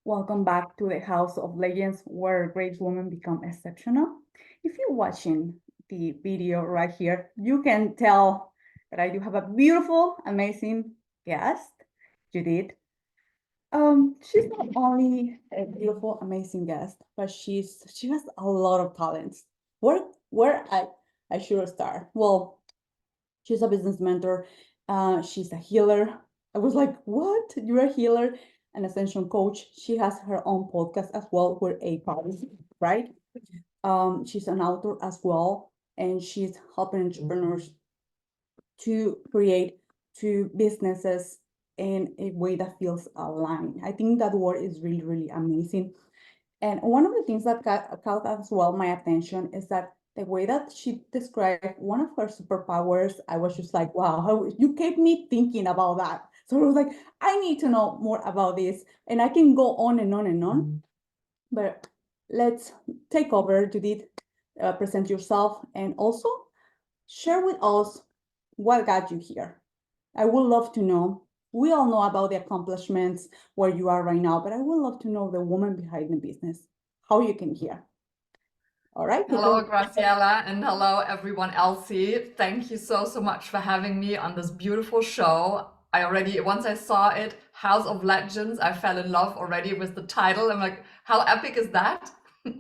Welcome back to the House of Legends, where great women become exceptional. If you're watching the video right here, you can tell that I do have a beautiful, amazing guest, Judith. She's not only a beautiful, amazing guest, but she has a lot of talents. Where I should start? Well, she's a business mentor. She's a healer. I was like, what? You're a healer, an ascension coach. She has her own podcast as well. We're a party, right? She's an author as well, and she's helping entrepreneurs to create two businesses in a way that feels aligned. I think that word is really, really amazing. And one of the things that caught as well my attention is that the way that she described one of her superpowers, I was just like, wow, how you kept me thinking about that. So I was like, I need to know more about this. And I can go on and on and on. But let's take over, Judith, present yourself, and also share with us what got you here. I would love to know. We all know about the accomplishments where you are right now, but I would love to know the woman behind the business, how you came here. All right. Hello, Graciela, and hello, everyone else. Thank you so much for having me on this beautiful show. Once I saw it, House of Legends, I fell in love already with the title. I'm like, how epic is that?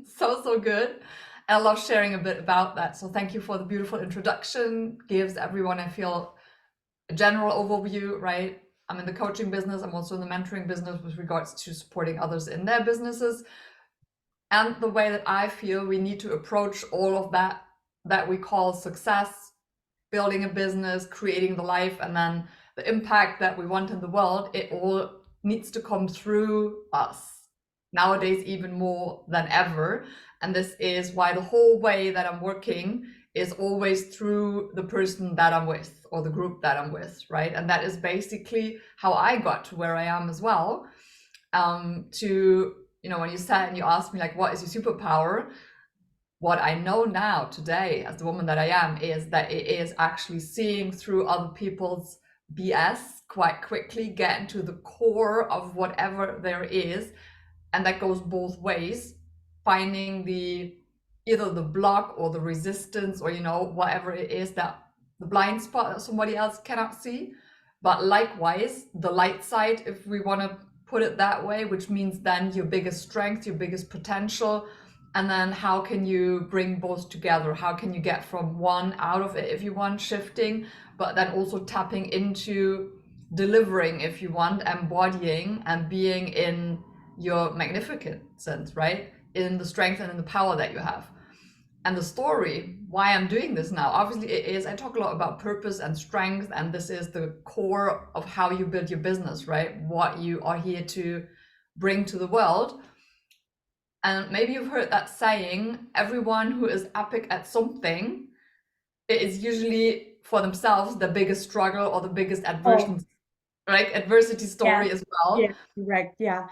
So good. I love sharing a bit about that. So thank you for the beautiful introduction. Gives everyone, I feel, a general overview, right? I'm in the coaching business. I'm also in the mentoring business with regards to supporting others in their businesses. And the way that I feel we need to approach all of that we call success, building a business, creating the life, and then the impact that we want in the world, it all needs to come through us nowadays even more than ever. And this is why the whole way that I'm working is always through the person that I'm with or the group that I'm with, right? And that is basically how I got to where I am as well. When you said and you asked me like, what is your superpower? What I know now today as the woman that I am is that it is actually seeing through other people's BS quite quickly, getting to the core of whatever there is. And that goes both ways, finding either the block or the resistance or, whatever it is, that the blind spot that somebody else cannot see. But likewise, the light side, if we want to put it that way, which means then your biggest strength, your biggest potential. And then how can you bring both together? How can you get from one out of it if you want, shifting, but then also tapping into delivering if you want, embodying and being in your magnificence, right? In the strength and in the power that you have. And the story, why I'm doing this now, obviously it is, I talk a lot about purpose and strength, and this is the core of how you build your business, right? What you are here to bring to the world. And maybe you've heard that saying, everyone who is epic at something, it is usually for themselves the biggest struggle or the biggest adversity story as well. Yes, correct. Yeah.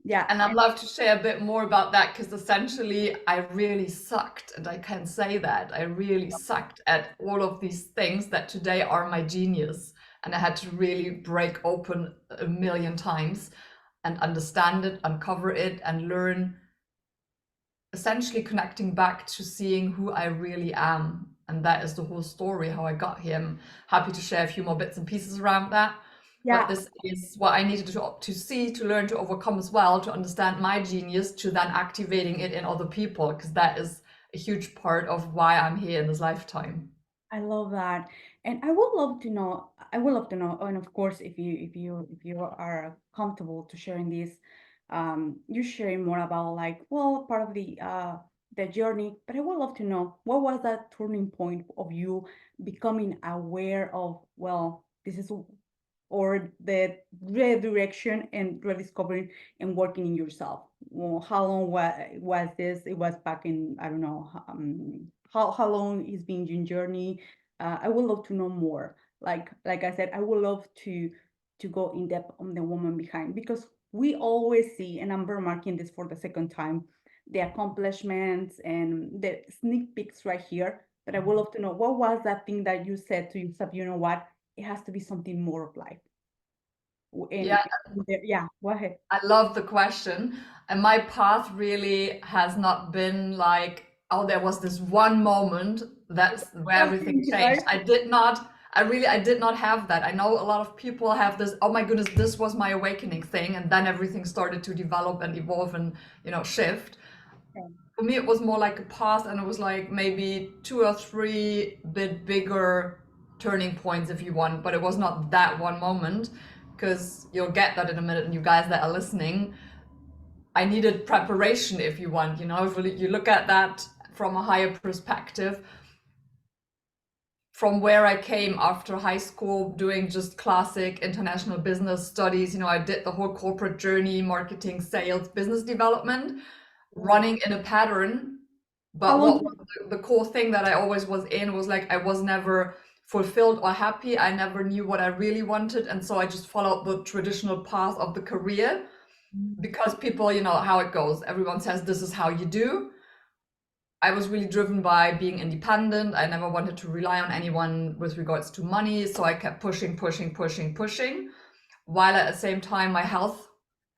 Yeah. And I'd love to share a bit more about that because essentially I really sucked, and I can say that I really sucked at all of these things that today are my genius. And I had to really break open a million times and understand it, uncover it, and learn, essentially connecting back to seeing who I really am. And that is the whole story, how I got here. I'm happy to share a few more bits and pieces around that. But Yeah. this is what I needed to see, to learn, to overcome as well, to understand my genius, to then activating it in other people, because that is a huge part of why I'm here in this lifetime. I love that. And I would love to know, and of course, if you are comfortable to sharing this, you sharing more about like, well, part of the journey, but I would love to know what was that turning point of you becoming aware of, well, this is or the redirection and rediscovering and working in yourself. Well, how long was this? It was back in, I don't know, how long is been your journey? I would love to know more. Like I said, I would love to go in depth on the woman behind, because we always see, and I'm remarking this for the second time, the accomplishments and the sneak peeks right here. But I would love to know, what was that thing that you said to yourself, you know what, it has to be something more of life. Yeah, Yeah, go ahead. I love the question. And my path really has not been like, oh, there was this one moment that's where That's everything crazy, changed. right? I did not have that. I know a lot of people have this, oh my goodness, this was my awakening thing. And then everything started to develop and evolve and, shift. Yeah. For me, it was more like a path, and it was like maybe two or three bit bigger turning points, if you want, but it was not that one moment, because you'll get that in a minute. And you guys that are listening, I needed preparation, if you want, if you look at that from a higher perspective. From where I came after high school, doing just classic international business studies, I did the whole corporate journey, marketing, sales, business development, running in a pattern. How But long? what was the core thing that I always was in was like, I was never fulfilled or happy. I never knew what I really wanted. And so I just followed the traditional path of the career, because people, how it goes. Everyone says this is how you do. I was really driven by being independent. I never wanted to rely on anyone with regards to money. So I kept pushing, pushing, pushing, pushing, while at the same time, my health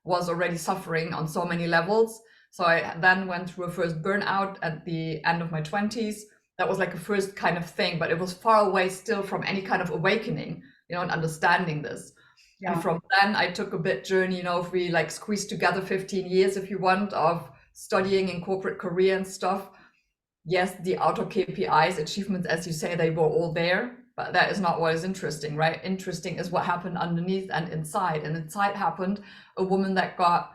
was already suffering on so many levels. So I then went through a first burnout at the end of my 20s. That was like a first kind of thing, but it was far away still from any kind of awakening, and understanding this. And Yeah. from then I took a bit journey, if we like squeeze together 15 years, if you want, of studying in corporate career and stuff. Yes, the outer KPIs, achievements, as you say, they were all there, but that is not what is interesting, right? Interesting is what happened underneath and inside. And inside happened a woman that got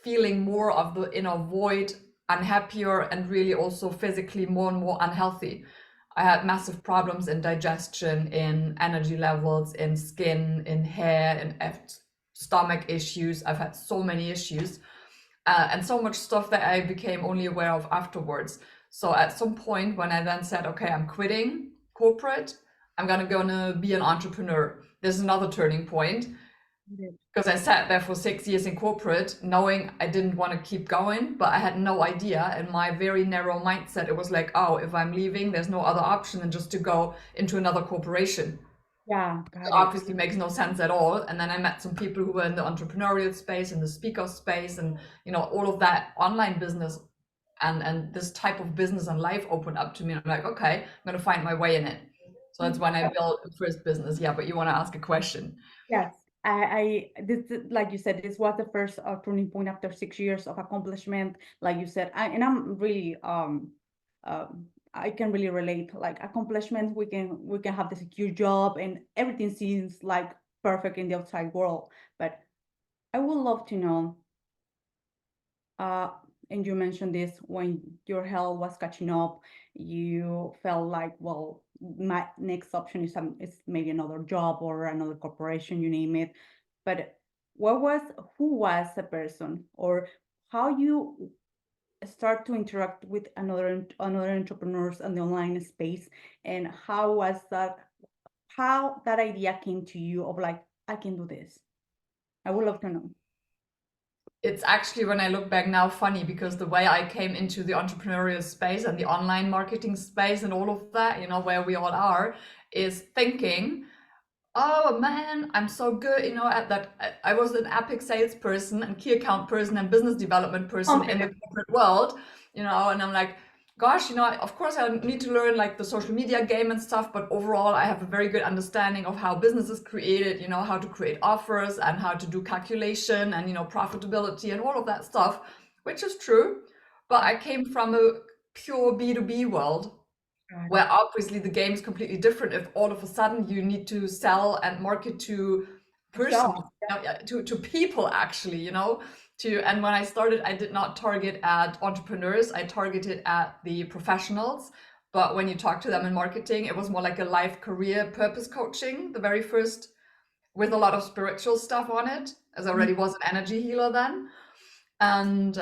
feeling more of the inner void, unhappier, and really also physically more and more unhealthy. I had massive problems in digestion, in energy levels, in skin, in hair, in stomach issues. I've had so many issues, and so much stuff that I became only aware of afterwards. So at some point, when I then said, okay, I'm quitting corporate, I'm gonna be an entrepreneur. There's another turning point, because I sat there for 6 years in corporate, knowing I didn't want to keep going, but I had no idea. In my very narrow mindset, it was like, oh, if I'm leaving, there's no other option than just to go into another corporation. Yeah, It got it. obviously makes no sense at all. And then I met some people who were in the entrepreneurial space, in the speaker space, and all of that online business and this type of business and life opened up to me. And I'm like, okay, I'm gonna find my way in it. So that's when I built the first business. Yeah, but you want to ask a question? Yes, like you said, this was the first turning point after 6 years of accomplishment. Like you said, and I'm really, uh, I can really relate. Like accomplishments, we can have the secure job, and everything seems like perfect in the outside world. But I would love to know, uh, and you mentioned this when your health was catching up, you felt like, well, my next option is maybe another job or another corporation, you name it. But who was the person, or how you start to interact with another entrepreneurs in the online space, and how that idea came to you of like, I can do this. I would love to know. It's actually, when I look back now, funny, because the way I came into the entrepreneurial space and the online marketing space and all of that, where we all are, is thinking, oh man, I'm so good, at that. I was an epic salesperson and key account person and business development person in the Confident. corporate world, and I'm like, gosh, of course I need to learn like the social media game and stuff, but overall I have a very good understanding of how business is created, how to create offers and how to do calculation and, profitability and all of that stuff, which is true. But I came from a pure B2B world, Got where it. obviously the game is completely different if all of a sudden you need to sell and market to person, So, to people, actually, and when I started, I did not target at entrepreneurs, I targeted at the professionals. But when you talk to them in marketing, it was more like a life career purpose coaching, the very first, with a lot of spiritual stuff on it, as I already was an energy healer then. And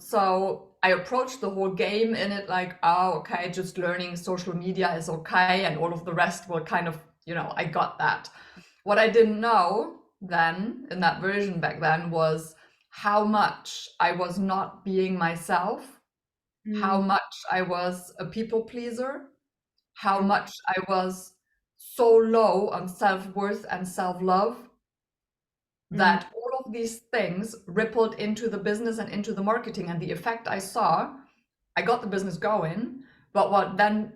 so I approached the whole game in it like, oh, okay, just learning social media is okay, and all of the rest will kind of, I got that. What I didn't know then, in that version back then, was how much I was not being myself, how mm, much I was a people pleaser, how yeah, much I was so low on self-worth and self-love, that all of these things rippled into the business and into the marketing. And the effect I saw, I got the business going, but what then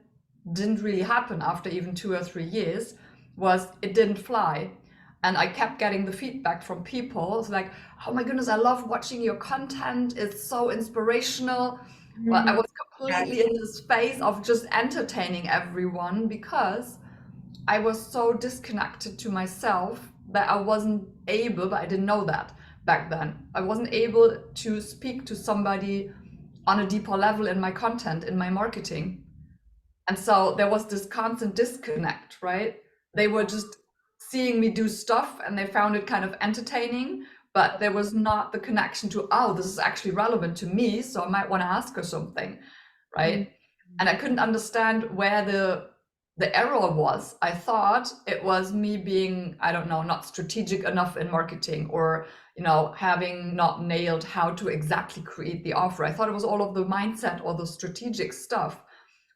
didn't really happen after even 2 or 3 years was it didn't fly. And I kept getting the feedback from people. It's like, oh my goodness, I love watching your content. It's so inspirational. Well, I was completely in the space of just entertaining everyone because I was so disconnected to myself that I wasn't able, but I didn't know that back then. I wasn't able to speak to somebody on a deeper level in my content, in my marketing. And so there was this constant disconnect, right? They were just seeing me do stuff and they found it kind of entertaining, but there was not the connection to, oh, this is actually relevant to me, so I might want to ask her something, right? And I couldn't understand where the error was. I thought it was me being, I don't know, not strategic enough in marketing, or having not nailed how to exactly create the offer. I thought it was all of the mindset or the strategic stuff,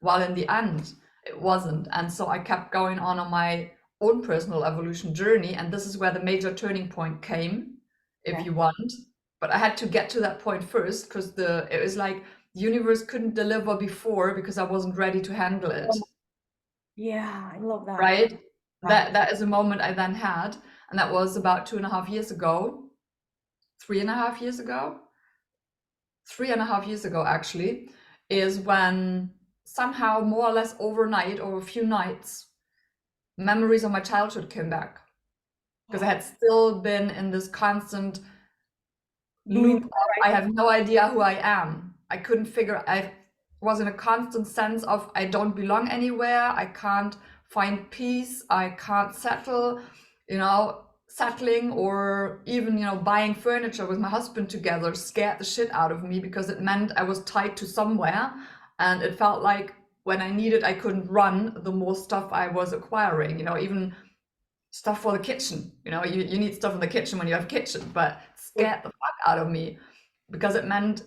while in the end it wasn't. And so I kept going on my own personal evolution journey, and this is where the major turning point came, if you want. But I had to get to that point first, because it was like the universe couldn't deliver before because I wasn't ready to handle it. Yeah, I love that. Right? That is a moment I then had, and that was about 2.5 years ago, 3.5 years ago, 3.5 years ago actually, is when somehow more or less overnight, over a few nights, memories of my childhood came back, because I had still been in this constant loop of, I have no idea who I am. I was in a constant sense of I don't belong anywhere, I can't find peace, I can't settle, settling or even, buying furniture with my husband together scared the shit out of me, because it meant I was tied to somewhere, and it felt like when I needed, I couldn't run, the more stuff I was acquiring, even stuff for the kitchen. You need stuff in the kitchen when you have a kitchen, but it scared the fuck out of me, because it meant,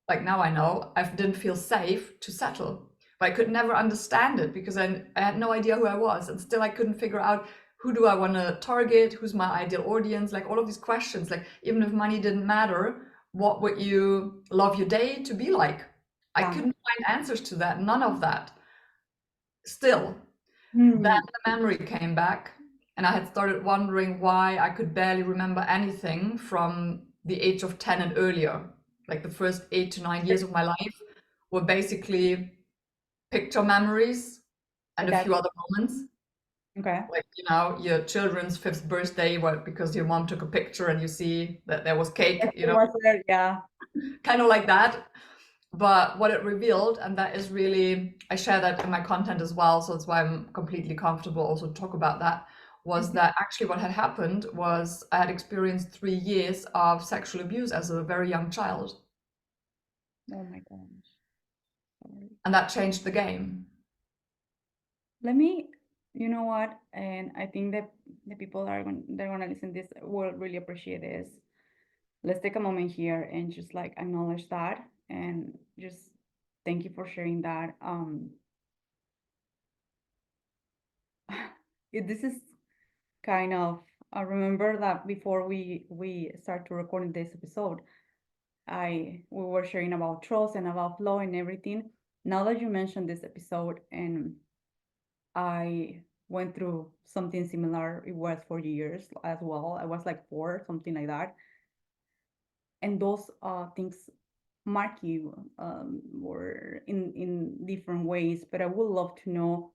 like, now I know, I didn't feel safe to settle. But I could never understand it, because I had no idea who I was, and still I couldn't figure out, who do I want to target, who's my ideal audience, like all of these questions. Like, even if money didn't matter, what would you love your day to be like? I couldn't find answers to that, none of that. Still, then the memory came back, and I had started wondering why I could barely remember anything from the age of 10 and earlier. Like, the first 8 to 9 years of my life were basically picture memories and a few other moments. Like, your children's 5th birthday, because your mom took a picture and you see that there was cake, kind of like that. But what it revealed, and that is really, I share that in my content as well, so that's why I'm completely comfortable also to talk about that, was that actually what had happened was I had experienced 3 years of sexual abuse as a very young child. Oh my gosh. Sorry. And that changed the game. You know what? And I think that the people they're gonna listen to this will really appreciate this. Let's take a moment here and just like acknowledge that, and just thank you for sharing that. This is kind of, I remember that before we start to recording this episode, we were sharing about trust and about flow and everything. Now that you mentioned this episode, and I went through something similar, it was for years as well. I was like 4, something like that. And those things mark you or in different ways. But I would love to know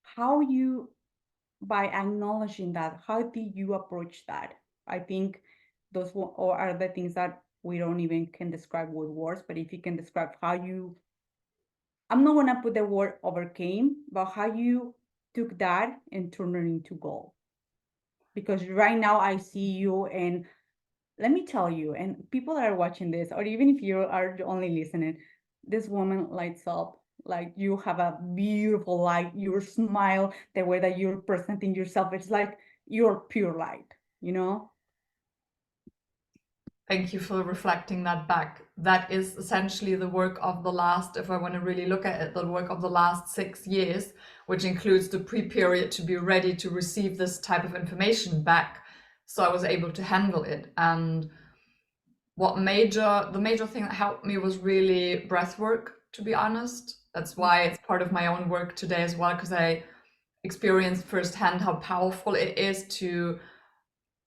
how you, by acknowledging that, how did you approach that? I think those are the things that we don't even can describe with words, but if you can describe how you, I'm not gonna put the word overcame, but how you took that and turned it into goal. Because right now I see you, and let me tell you, and people that are watching this, or even if you are only listening, this woman lights up. Like, you have a beautiful light, your smile, the way that you're presenting yourself, it's like you're pure light, Thank you for reflecting that back. That is essentially the work of the last, if I want to really look at it, the work of the last 6 years, which includes the pre-period to be ready to receive this type of information back So I was able to handle it. And the major thing that helped me was really breath work, to be honest. That's why it's part of my own work today as well, because I experienced firsthand how powerful it is to,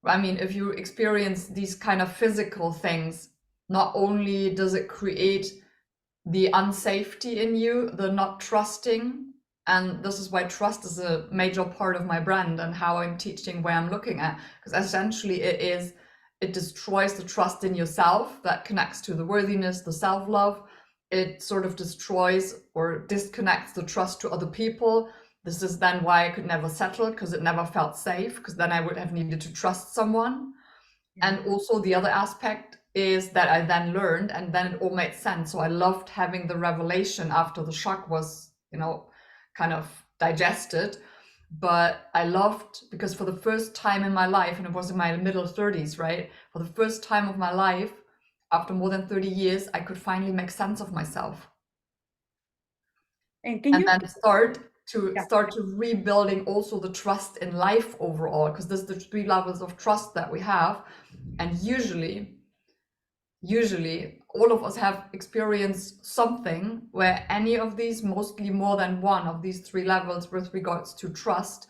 I mean, if you experience these kind of physical things, not only does it create the unsafety in you, the not trusting, and this is why trust is a major part of my brand and how I'm teaching, where I'm looking at, because essentially it destroys the trust in yourself that connects to the worthiness, the self-love. It sort of destroys or disconnects the trust to other people. This is then why I could never settle, because it never felt safe, because then I would have needed to trust someone. And also the other aspect is that I then learned, and then it all made sense. So I loved having the revelation after the shock was, kind of digested. But I loved, because for the first time in my life, and it was in my middle 30s, right? For the first time of my life, after more than 30 years, I could finally make sense of myself. And then start to rebuilding also the trust in life overall, because there's the 3 levels of trust that we have. And usually all of us have experienced something where any of these, mostly more than one of these 3 levels with regards to trust,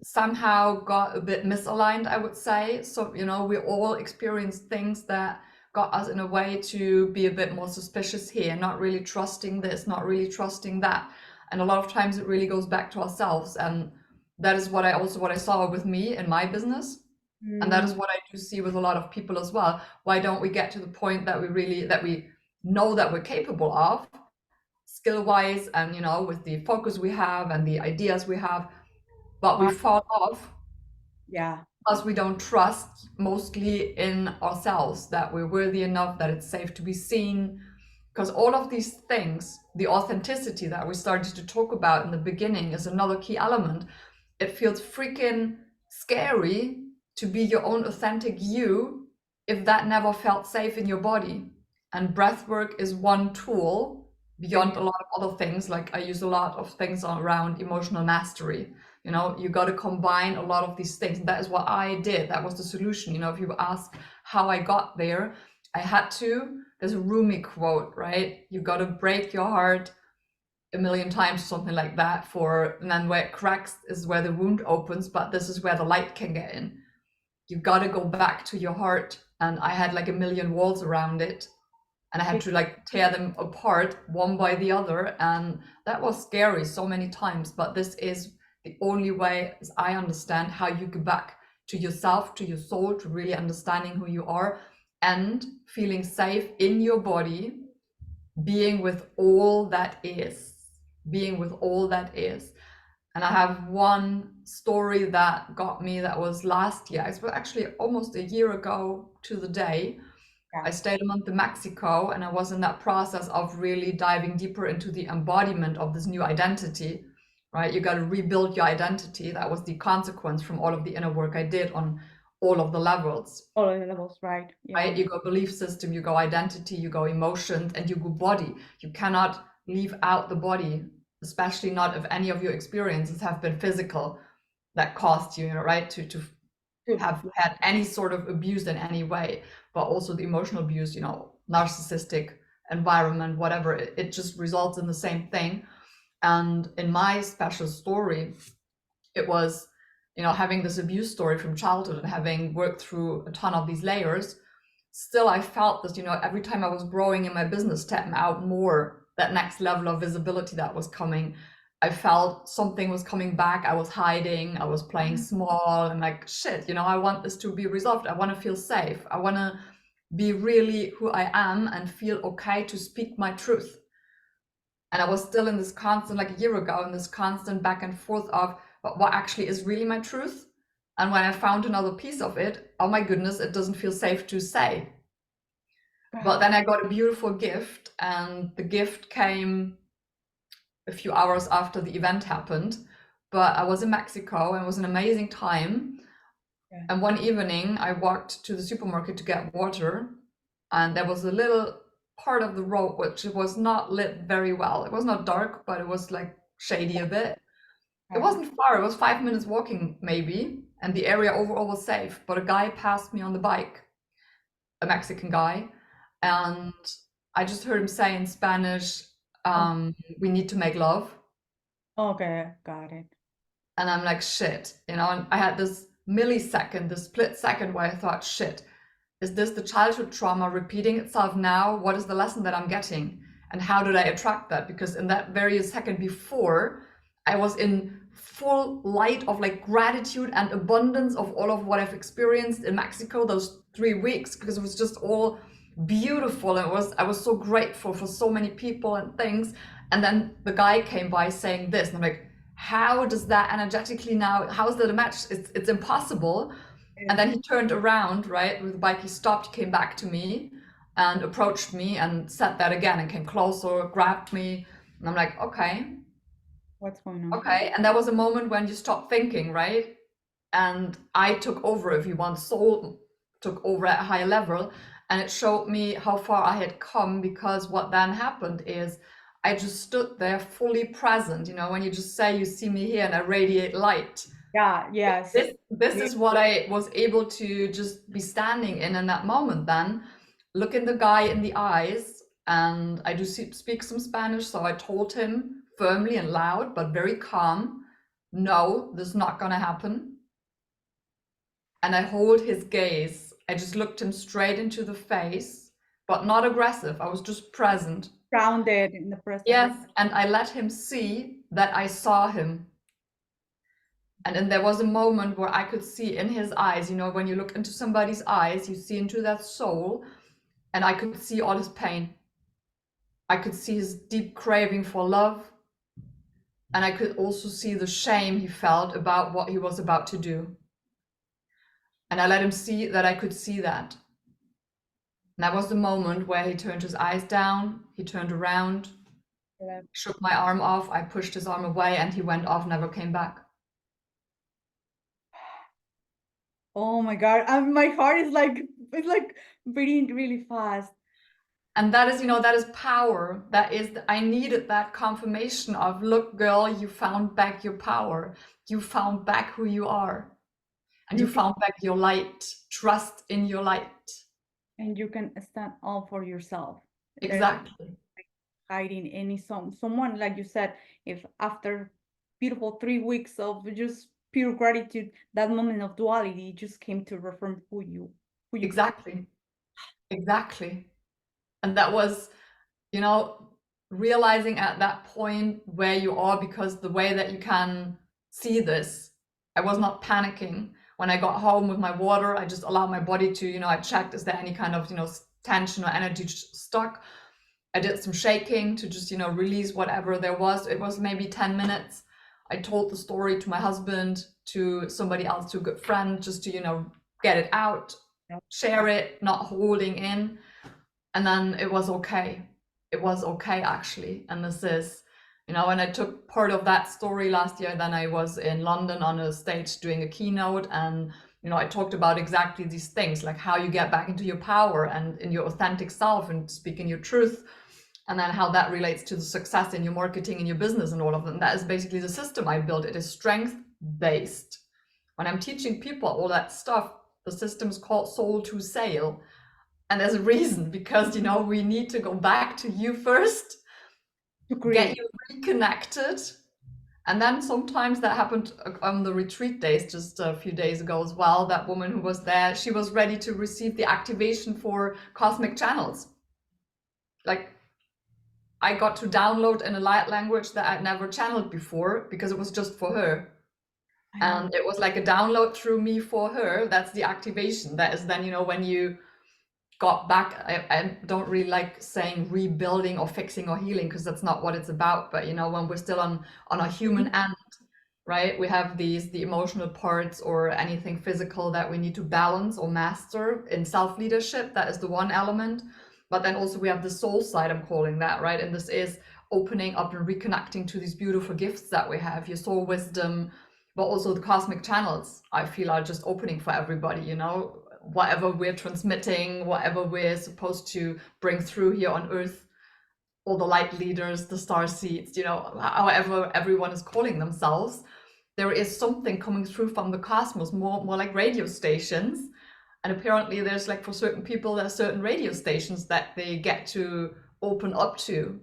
somehow got a bit misaligned, I would say. So, we all experienced things that got us in a way to be a bit more suspicious here, not really trusting this, not really trusting that. And a lot of times it really goes back to ourselves. And that is what I saw with me in my business. And that is what I do see with a lot of people as well. Why don't we get to the point that we know that we're capable of, skill-wise, and with the focus we have and the ideas we have, but we fall off because we don't trust mostly in ourselves, that we're worthy enough, that it's safe to be seen. Because all of these things, the authenticity that we started to talk about in the beginning, is another key element. It feels freaking scary to be your own authentic you if that never felt safe in your body. And breath work is one tool beyond a lot of other things. Like I use a lot of things around emotional mastery. You got to combine a lot of these things. That is what I did. That was the solution. If you ask how I got there, I had to. There's a Rumi quote, right? You got to break your heart a million times, something like that, and then where it cracks is where the wound opens, but this is where the light can get in. You got to go back to your heart. And I had like a million walls around it, and I had to like tear them apart one by the other. And that was scary so many times, but this is the only way, as I understand, how you go back to yourself, to your soul, to really understanding who you are and feeling safe in your body, being with all that is. And I have one story that got me, that was last year. It was actually almost a year ago to the day. I stayed a month in Mexico, and I was in that process of really diving deeper into the embodiment of this new identity, right? You got to rebuild your identity. That was the consequence from all of the inner work I did on all of the levels. All of the levels, right? Yeah. Right? You go belief system, you go identity, you go emotions, and you go body. You cannot leave out the body, especially not if any of your experiences have been physical that caused you, right, to have had any sort of abuse in any way, but also the emotional abuse, narcissistic environment, whatever, it just results in the same thing. And in my special story, it was, having this abuse story from childhood and having worked through a ton of these layers, still I felt that, every time I was growing in my business, stepping out more, that next level of visibility that was coming, I felt something was coming back. I was hiding, I was playing small, and like, shit, I want this to be resolved. I want to feel safe. I want to be really who I am and feel okay to speak my truth. And I was still in this constant, like a year ago, in this constant back and forth of, but what actually is really my truth? And when I found another piece of it, oh my goodness, it doesn't feel safe to say. But then I got a beautiful gift, and the gift came a few hours after the event happened. But I was in Mexico, and it was an amazing time. Yeah. And one evening I walked to the supermarket to get water, and there was a little part of the road which was not lit very well. It was not dark, but it was like shady a bit. It wasn't far, it was 5 minutes walking maybe. and the area overall was safe. But a guy passed me on the bike, a Mexican guy, and I just heard him say in Spanish, we need to make love. Okay, got it. And I'm like, shit, and I had this millisecond, this split second where I thought, shit, is this the childhood trauma repeating itself now? What is the lesson that I'm getting? And how did I attract that? Because in that very second before, I was in full light of like gratitude and abundance of all of what I've experienced in Mexico those 3 weeks, because it was just all beautiful. And I was so grateful for so many people and things. And then the guy came by saying this, and I'm like, how does that energetically now, how is that a match? It's impossible. And then he turned around, right, with the bike, he stopped, came back to me and approached me and said that again and came closer, grabbed me. And I'm like, okay, What's going on? okay. And that was a moment when you stop thinking, right? And I took over, if you want, soul took over at a higher level. And it showed me how far I had come, because what then happened is I just stood there fully present. You know, when you just say, you see me here and I radiate light. Yeah, yes. This is what I was able to just be standing in that moment then, looking the guy in the eyes, and I do speak some Spanish, so I told him firmly and loud, but very calm, no, this is not gonna happen. And I hold his gaze. I just looked him straight into the face, but not aggressive. I was just present. Grounded in the present. Yes, and I let him see that I saw him. And then there was a moment where I could see in his eyes, you know, when you look into somebody's eyes, you see into that soul, and I could see all his pain. I could see his deep craving for love. And I could also see the shame he felt about what he was about to do. And I let him see that I could see that. And that was the moment where he turned his eyes down, he turned around, Yeah. shook my arm off, I pushed his arm away, and he went off, never came back. Oh my God. My heart is like, it's like beating really fast. And that is, you know, that is power. That is, I needed that confirmation of, look, girl, you found back your power. You found back who you are. And you found back your light. Trust in your light. And you can stand up for yourself. Exactly. Hiding any someone, like you said, if after beautiful 3 weeks of just pure gratitude, that moment of duality just came to affirm who you Exactly. Exactly. And that was, you know, realizing at that point where you are, because the way that you can see this, I was not panicking. When I got home with my water, I just allowed my body to, you know, I checked, is there any kind of, you know, tension or energy stuck? I did some shaking to just, you know, release whatever there was. It was maybe 10 minutes. I told the story to my husband, to somebody else, to a good friend, just to, you know, get it out, share it, not holding in. And then it was okay. It was okay, actually. And this is, you know, when I took part of that story last year, then I was in London on a stage doing a keynote, and, you know, I talked about exactly these things, like how you get back into your power and in your authentic self and speaking your truth, and then how that relates to the success in your marketing and your business and all of them. That is basically the system I built. It is strength-based. When I'm teaching people all that stuff, the system is called Soul to Sail. And there's a reason, because, you know, we need to go back to you first, to get you reconnected. And then sometimes that happened on the retreat days, just a few days ago as well. That woman who was there, she was ready to receive the activation for cosmic channels. Like, I got to download in a light language that I'd never channeled before, because it was just for her. And it was like a download through me for her. That's the activation. That is then, you know, when you got back, I don't really like saying rebuilding or fixing or healing, because that's not what it's about. But, you know, when we're still on a human end, right, we have the emotional parts or anything physical that we need to balance or master in self-leadership. That is the one element. But then also we have the soul side, I'm calling that, right? And this is opening up and reconnecting to these beautiful gifts that we have, your soul wisdom, but also the cosmic channels, I feel, are just opening for everybody, you know, whatever we're transmitting, whatever we're supposed to bring through here on Earth, all the light leaders, the star seeds, you know, however everyone is calling themselves, there is something coming through from the cosmos, more like radio stations. And apparently there's like, for certain people, there's certain radio stations that they get to open up to.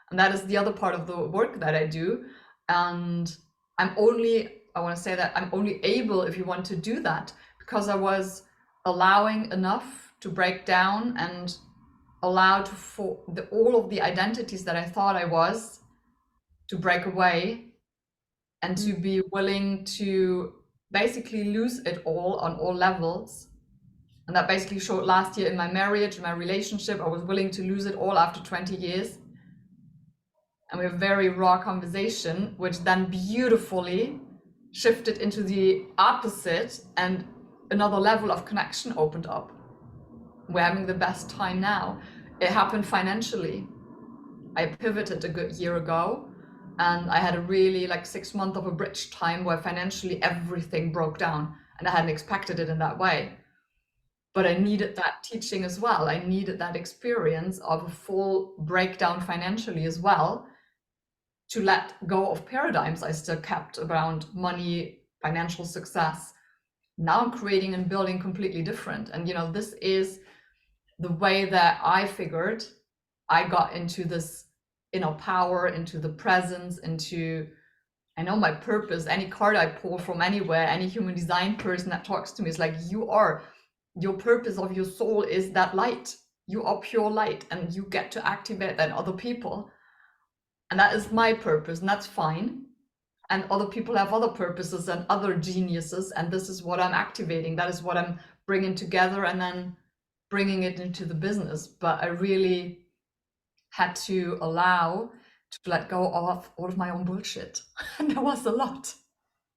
And that is the other part of the work that I do. And I want to say that I'm only able, if you want to do that, because I was allowing enough to break down and allowed for all of the identities that I thought I was to break away, and to be willing to basically lose it all on all levels. And that basically showed last year in my marriage, in my relationship. I was willing to lose it all after 20 years. And we have a very raw conversation, which then beautifully shifted into the opposite, and another level of connection opened up. We're having the best time now. It happened financially. I pivoted a good year ago, and I had a really like 6 months of a bridge time where financially everything broke down, and I hadn't expected it in that way. But I needed that teaching as well. I needed that experience of a full breakdown financially as well, to let go of paradigms I still kept around money, financial success. Now I'm creating and building completely different. And this is the way that I figured I got into this inner power, into the presence, into, I know my purpose. Any card I pull from anywhere, any human design person that talks to me is like, your purpose of your soul is that light. You are pure light, and you get to activate that in other people. And that is my purpose, and that's fine. And other people have other purposes and other geniuses, and this is what I'm activating. That is what I'm bringing together and then bringing it into the business. But I really had to allow to let go of all of my own bullshit. And there was a lot.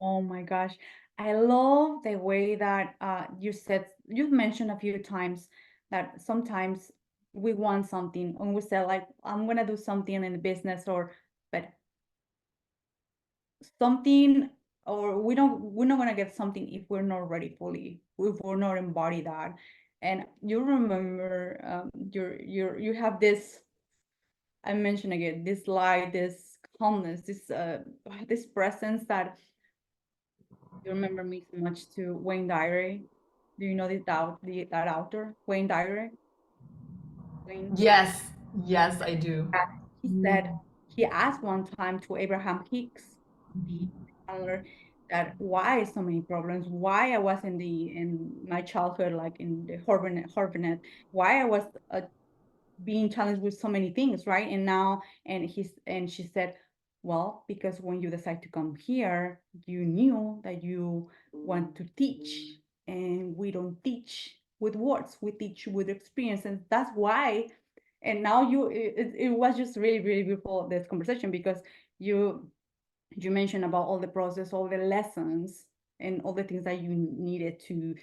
Oh my gosh. I love the way that you've mentioned a few times that sometimes we want something and we say like, I'm gonna do something in the business, but something, or we're not gonna get something if we're not ready fully, if we're not embody that. And you remember, you have this, I mentioned again, this light, this calmness, this presence that you remember me so much to Wayne Dyer. Do you know that author, Wayne Dyer? Wayne. Yes, I do. He said he asked one time to Abraham Hicks, the channeler, that why so many problems, why I was in my childhood, like in the orphanage, why I was being challenged with so many things, right? And she said, well, because when you decide to come here, you knew that you want to teach, and we don't teach with words, we teach with experience, and that's why. And now it was just really, really beautiful, this conversation, because you mentioned about all the process, all the lessons, and all the things that you needed to,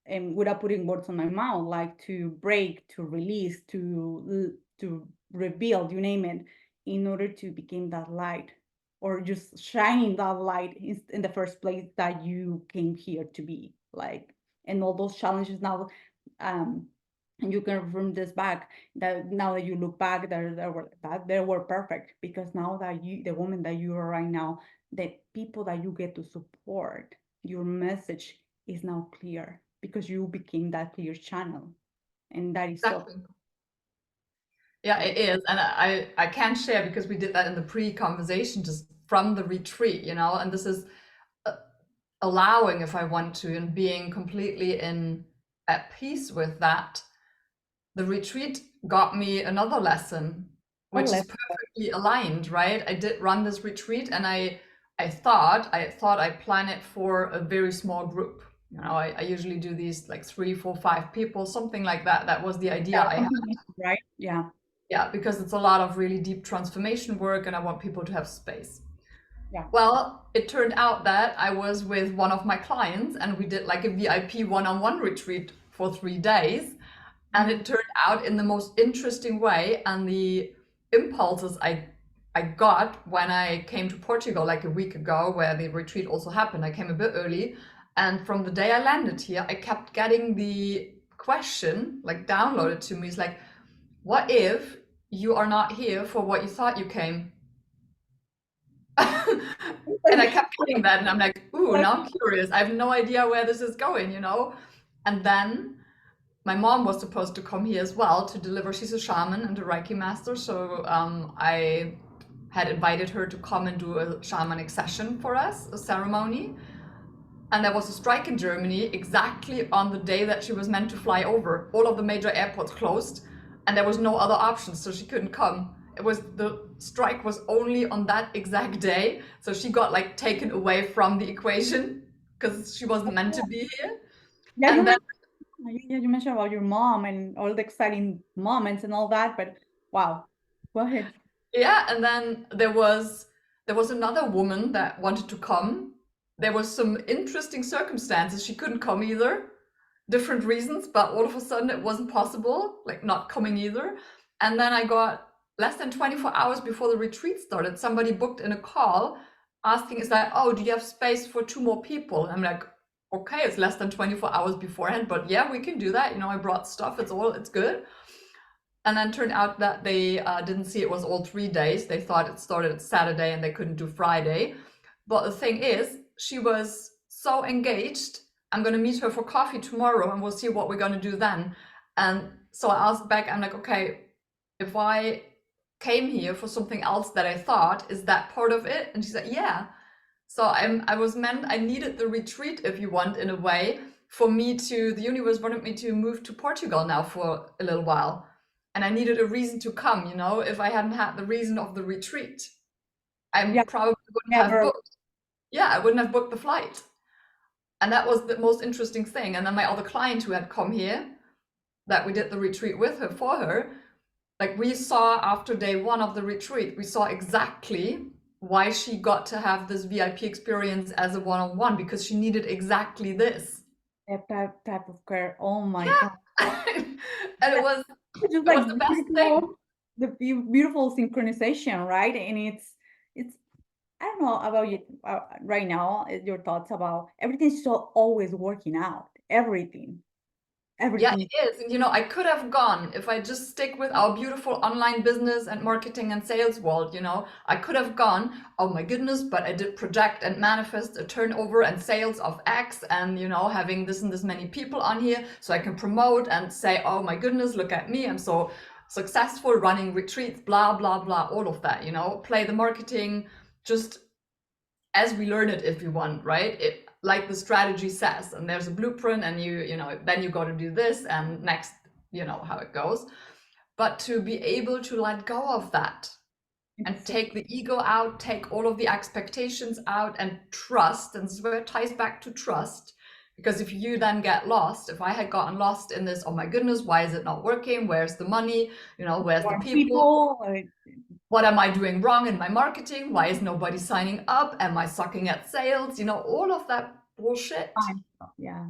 and without putting words on my mouth, like to break, to release, to rebuild, you name it, in order to become that light, or just shining that light in the first place that you came here to be, like. And all those challenges now, and you can confirm this back, that now that you look back, they were perfect, because now that the woman that you are right now, the people that you get to support, your message is now clear, because you became that clear channel, and that is Exactly. Yeah, it is. And I can share, because we did that in the pre-conversation, just from the retreat, and this is allowing, if I want to, and being completely at peace with that. The retreat got me another lesson, which is perfectly aligned, right? I did run this retreat, and I thought I'd plan it for a very small group. I usually do these like 3, 4, 5 people, something like that. That was the idea I had. right? Yeah. Yeah, because it's a lot of really deep transformation work, and I want people to have space. Yeah. Well, it turned out that I was with one of my clients, and we did like a VIP one-on-one retreat for 3 days. And it turned out in the most interesting way. And the impulses I got when I came to Portugal like a week ago, where the retreat also happened, I came a bit early. And from the day I landed here, I kept getting the question like downloaded to me. It's like, what if you are not here for what you thought you came? And I kept getting that, and I'm like, ooh, Like, now I'm curious. I have no idea where this is going, you know? And then my mom was supposed to come here as well to deliver. She's a shaman and a Reiki master, so I had invited her to come and do a shamanic session for us, a ceremony. And there was a strike in Germany exactly on the day that she was meant to fly over. All of the major airports closed, and there was no other option, so she couldn't come. It was the strike was only on that exact day, so she got like taken away from the equation because she wasn't meant to be here. yeah, And then you mentioned about your mom and all the exciting moments and all that, but wow, go ahead. yeah, and then there was another woman that wanted to come. There was some interesting circumstances. She couldn't come either. Different reasons, but all of a sudden it wasn't possible, like not coming either. And then I got less than 24 hours before the retreat started, somebody booked in a call asking, is like, oh, do you have space for 2 more people? I'm like, okay, it's less than 24 hours beforehand, but yeah, we can do that. You know, I brought stuff, it's good. And then turned out that they didn't see it was all 3 days. They thought it started Saturday and they couldn't do Friday. But the thing is, she was so engaged. I'm going to meet her for coffee tomorrow and we'll see what we're going to do then. And so I asked back, I'm like, okay, if I came here for something else that I thought, is that part of it? And she said, yeah. So I needed the retreat, if you want, in a way, for me to, the universe wanted me to move to Portugal now for a little while. And I needed a reason to come, you know, if I hadn't had the reason of the retreat, I Yeah, probably wouldn't have never. booked. Yeah, I wouldn't have booked the flight. And that was the most interesting thing. And then my other client who had come here, that we did the retreat with her for her, like we saw after day one of the retreat, we saw exactly why she got to have this VIP experience as a one-on-one, because she needed exactly this. That type of care. Oh my Yeah. God. And it was It's just it was like the best thing. beautiful synchronization, right? And it's I don't know about you right now, your thoughts about everything's still always working out. Yeah, Everything. it is. And you know, I could have gone if I just stick with our beautiful online business and marketing and sales world, you know, I could have gone, oh my goodness, but I did project and manifest a turnover and sales of X and, you know, having this and this many people on here so I can promote and say, oh my goodness, look at me. I'm so successful running retreats, blah, blah, blah, all of that, you know, play the marketing just as we learn it if we want, right? It, like the strategy says, and there's a blueprint and you know, then you got to do this and next, you know how it goes. But to be able to let go of that and It's take the ego out, take all of the expectations out and trust, and this is where it ties back to trust. Because if you then get lost, if I had gotten lost in this, oh my goodness, why is it not working? Where's the money? You know, where's the more people? people. What am I doing wrong in my marketing? Why is nobody signing up? Am I sucking at sales? You know, all of that bullshit. Fine. Yeah,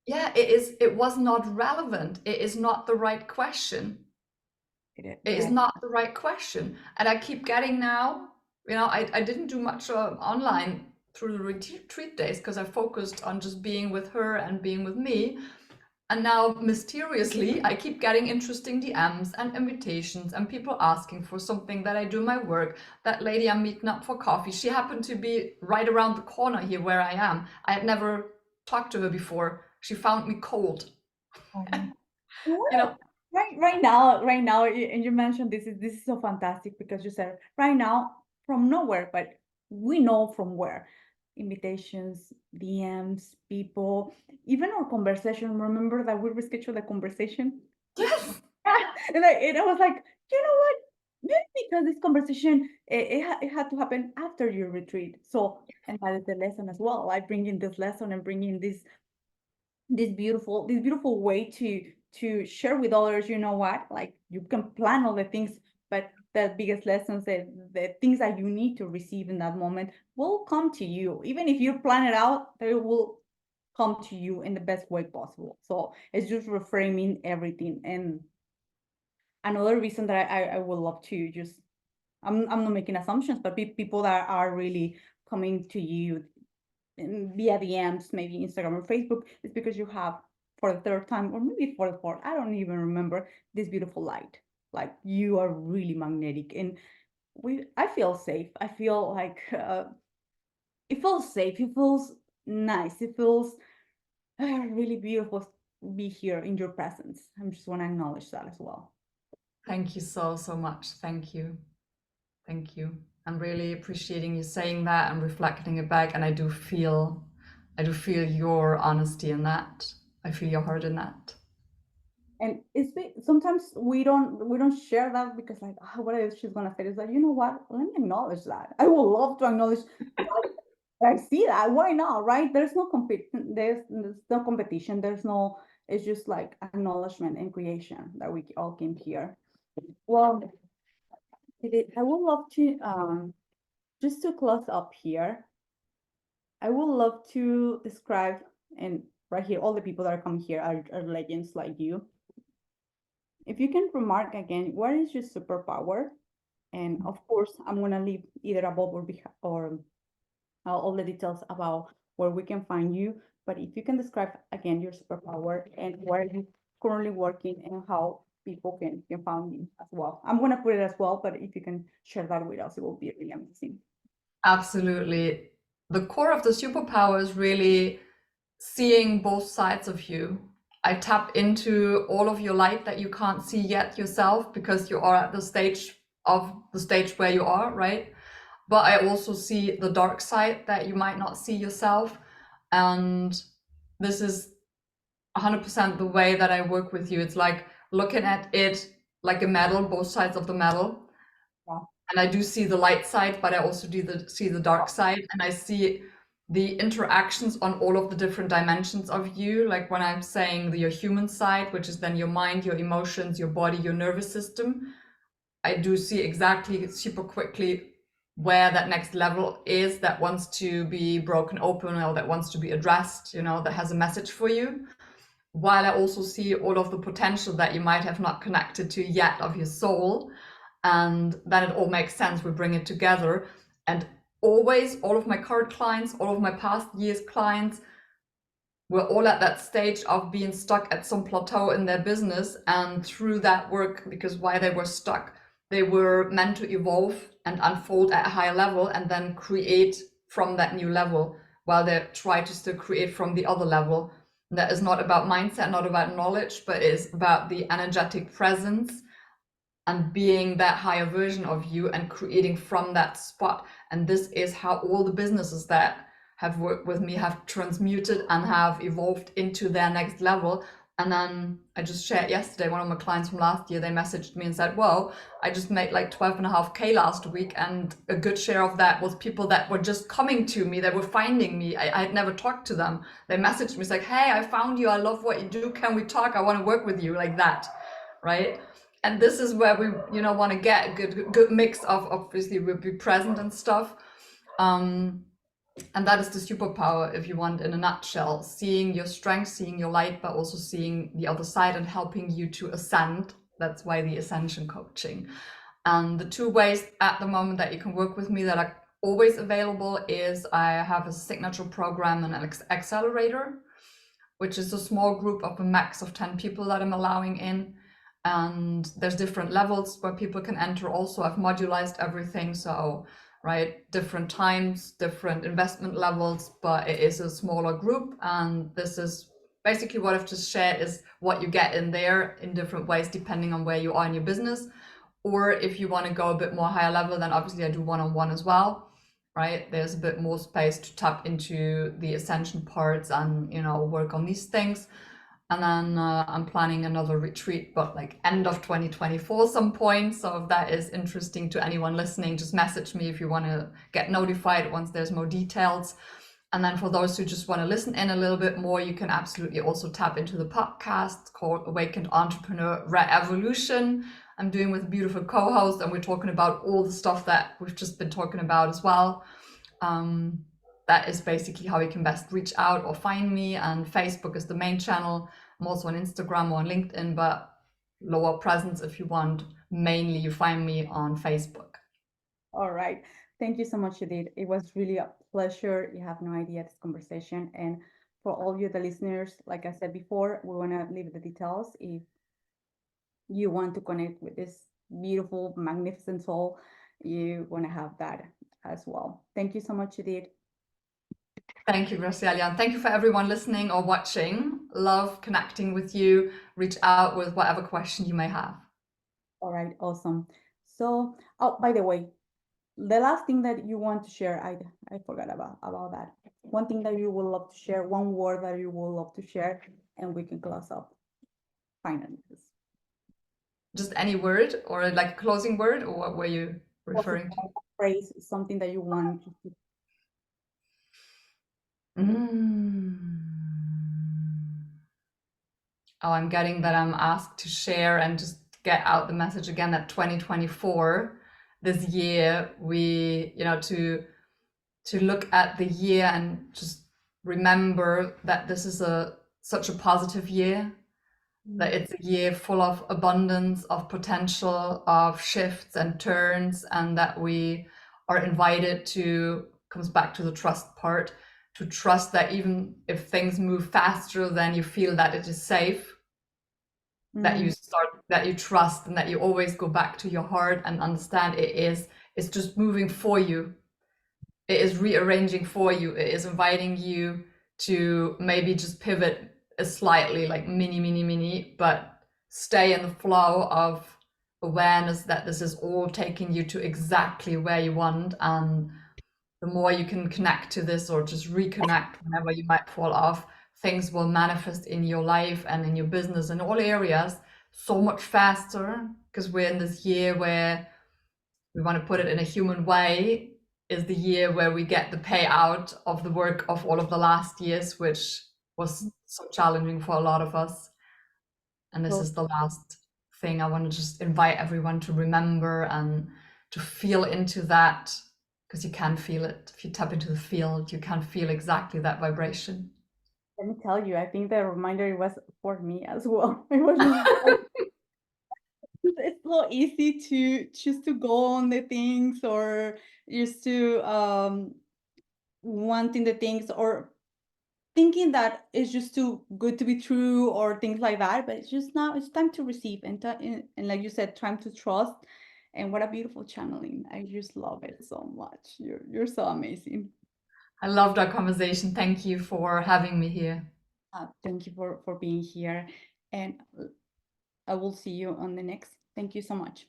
Yeah, it is. It was not relevant. It is not the right question. it is. It is Yeah. not the right question. And I keep getting now, you know, I didn't do much online through the retreat days because I focused on just being with her and being with me. And now, mysteriously, I keep getting interesting DMs and invitations and people asking for something that I do my work. That lady I'm meeting up for coffee, she happened to be right around the corner here where I am. I had never talked to her before. She found me cold. Um, You know, right now, and you mentioned this is so fantastic because you said right now from nowhere, but we know from where. Invitations, DMs, people, even our conversation. Remember that we rescheduled the conversation? yes, And I was like, you know what? Maybe because this conversation, it had to happen after your retreat. So, and that is the lesson as well. I bring in this lesson and bring in this beautiful way to share with others. You know what? Like you can plan all the things, but the biggest lessons, the things that you need to receive in that moment will come to you. Even if you plan it out, they will come to you in the best way possible. So it's just reframing everything. And another reason that I would love to just, I'm not making assumptions, but people that are really coming to you via DMs, maybe Instagram or Facebook, is because you have, for the third time, or maybe for the fourth, I don't even remember, this beautiful light. Like you are really magnetic. And I feel safe. I feel like it feels safe. It feels nice. It feels really beautiful to be here in your presence. I just want to acknowledge that as well. Thank you so, so much. Thank you. Thank you. I'm really appreciating you saying that and reflecting it back. And I do feel your honesty in that. I feel your heart in that. And sometimes we don't share that because like, oh, what is she's gonna say? It's like, you know what? Let me acknowledge that. I would love to acknowledge that I see that. Why not? Right? There's no competition. It's just like acknowledgement and creation that we all came here. Well, I would love to just to close up here. I would love to describe, and right here, all the people that are coming here are legends like you. If you can remark again, what is your superpower? And of course, I'm gonna leave either above or all the details about where we can find you. But if you can describe again your superpower and where you currently working and how people can find you as well. I'm gonna put it as well, but if you can share that with us, it will be really amazing. Absolutely. The core of the superpower is really seeing both sides of you. I tap into all of your light that you can't see yet yourself because you are at the stage where you are, right? But I also see the dark side that you might not see yourself. And this is 100% the way that I work with you. It's like looking at it like a medal, both sides of the medal. Yeah. And I do see the light side, but I also see the dark side, and I see the interactions on all of the different dimensions of you. Like when I'm saying your human side, which is then your mind, your emotions, your body, your nervous system, I do see exactly super quickly where that next level is that wants to be broken open or that wants to be addressed, that has a message for you. While I also see all of the potential that you might have not connected to yet of your soul. And then it all makes sense. We bring it together. And always, all of my current clients, all of my past years' clients, were all at that stage of being stuck at some plateau in their business. And through that work, because why they were stuck, they were meant to evolve and unfold at a higher level and then create from that new level while they try to still create from the other level. And that is not about mindset, not about knowledge, but is about the energetic presence and being that higher version of you and creating from that spot. And this is how all the businesses that have worked with me have transmuted and have evolved into their next level. And then I just shared yesterday, one of my clients from last year, they messaged me and said, whoa, I just made like 12.5K last week. And a good share of that was people that were just coming to me. They were finding me. I had never talked to them. They messaged me, it's like, hey, I found you. I love what you do. Can we talk? I want to work with you, like that. Right. And this is where we want to get a good mix of, obviously we'll be present and stuff, and that is the superpower, if you want, in a nutshell, seeing your strength, seeing your light, but also seeing the other side and helping you to ascend. That's why the ascension coaching. And the two ways at the moment that you can work with me that are always available is I have a signature program and an accelerator, which is a small group of a max of 10 people that I'm allowing in. And there's different levels where people can enter. Also, I've modularized everything, so different times, different investment levels, but it is a smaller group. And this is basically what I've just shared is what you get in there in different ways depending on where you are in your business. Or if you want to go a bit more higher level, then obviously I do one-on-one as well. There's a bit more space to tap into the ascension parts and work on these things. And then I'm planning another retreat, but like end of 2024 some point. So if that is interesting to anyone listening, just message me if you want to get notified once there's more details. And then for those who just want to listen in a little bit more, you can absolutely also tap into the podcast called Awakened Entrepreneur Re-Evolution. I'm doing with a beautiful co-host, and we're talking about all the stuff that we've just been talking about as well. That is basically how you can best reach out or find me. And Facebook is the main channel. I'm also on Instagram or on LinkedIn, but lower presence if you want. Mainly you find me on Facebook. All right. Thank you so much, Judith. It was really a pleasure. You have no idea this conversation. And for all you, the listeners, like I said before, we want to leave the details. If you want to connect with this beautiful, magnificent soul you're going to have that as well. Thank you so much, Judith. Thank you, Graciela. And thank you for everyone listening or watching. Love connecting with you. Reach out with whatever question you may have. All right, awesome. So, oh, by the way, the last thing that you want to share, I forgot about that. One thing that you would love to share, one word that you would love to share, and we can close up finally. Just any word or like a closing word, or what were you referring to? Phrase, something that you want to Oh, I'm getting that I'm asked to share and just get out the message again that 2024, this year, we, to look at the year and just remember that this is such a positive year, that it's a year full of abundance, of potential, of shifts and turns, and that we are invited to, comes back to the trust part, to trust that even if things move faster than you feel that it is safe, that you trust, and that you always go back to your heart and understand it's just moving for you. It is rearranging for you. It is inviting you to maybe just pivot slightly, like mini, but stay in the flow of awareness that this is all taking you to exactly where you want. And the more you can connect to this or just reconnect whenever you might fall off, things will manifest in your life and in your business in all areas so much faster, because we're in this year where we want to put it in a human way, is the year where we get the payout of the work of all of the last years, which was so challenging for a lot of us. And this is the last thing I want to just invite everyone to remember and to feel into that, because you can feel it. If you tap into the field, you can feel exactly that vibration. Let me tell you, I think the reminder was for me as well. It was just it's so easy to choose to go on the things or just to wanting the things or thinking that it's just too good to be true or things like that. But it's just now it's time to receive and like you said, time to trust. And what a beautiful channeling. I just love it so much. You're so amazing. I loved our conversation. Thank you for having me here. Thank you for being here. And I will see you on the next. Thank you so much.